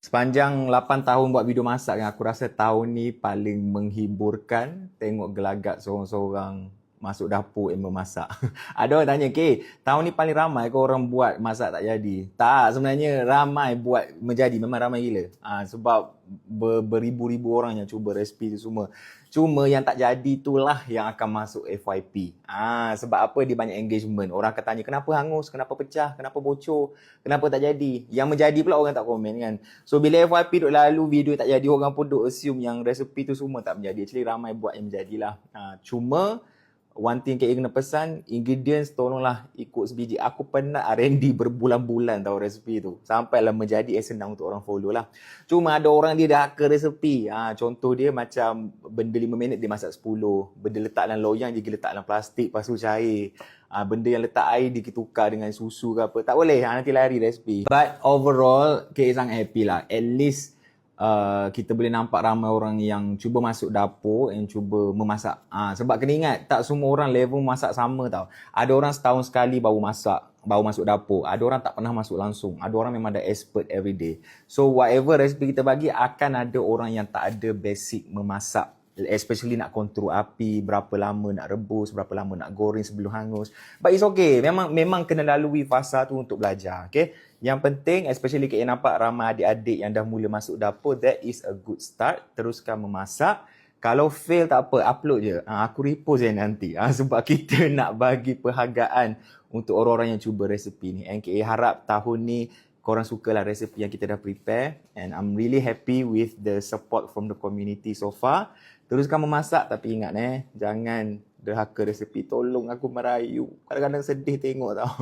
Sepanjang 8 tahun buat video masak, aku rasa tahun ni paling menghiburkan tengok gelagat seorang-seorang masuk dapur yang memasak. Ada orang tanya, "Ke, tahun ni paling ramai ke orang buat masak tak jadi?" Tak, sebenarnya ramai buat menjadi, memang ramai gila. Sebab beribu-ribu orang yang cuba resipi tu semua. Cuma yang tak jadi itulah yang akan masuk FYP. Sebab apa dia banyak engagement. Orang akan tanya, kenapa hangus, kenapa pecah, kenapa bocor, kenapa tak jadi. Yang menjadi pula orang tak komen kan. So bila FYP duk lalu video tak jadi, orang pun duk assume yang resipi tu semua tak menjadi. Actually ramai buat yang menjadilah. Cuma one thing KA kena pesan, ingredients tolonglah ikut sebiji. Aku pernah R&D berbulan-bulan tahu resipi tu. Sampailah menjadi senang untuk orang follow lah. Cuma ada orang dia dah ke resepi. Contoh dia macam benda 5 minit dia masak 10. Benda letak dalam loyang dia letak dalam plastik lepas tu cair. Benda yang letak air dia tukar dengan susu ke apa. Tak boleh, nanti lari resipi. But overall, KA sangat happy lah. At least kita boleh nampak ramai orang yang cuba masuk dapur and cuba memasak. Sebab kena ingat, tak semua orang level masak sama tau. Ada orang setahun sekali baru masak, baru masuk dapur. Ada orang tak pernah masuk langsung. Ada orang memang dah expert everyday. So whatever resipi kita bagi, akan ada orang yang tak ada basic memasak. Especially nak kontrol api, berapa lama nak rebus, berapa lama nak goreng sebelum hangus. But it's okay. Memang kena lalui fasa tu untuk belajar. Okay? Yang penting, especially kita nampak ramai adik-adik yang dah mula masuk dapur, that is a good start. Teruskan memasak. Kalau fail tak apa, upload je. Aku repost je nanti. Sebab kita nak bagi perhargaan untuk orang-orang yang cuba resepi ni. And KA harap tahun ni korang sukalah resepi yang kita dah prepare. And I'm really happy with the support from the community so far. Teruskan memasak, tapi ingat jangan derhaka resepi. Tolong aku merayu. Kadang-kadang sedih tengok tau.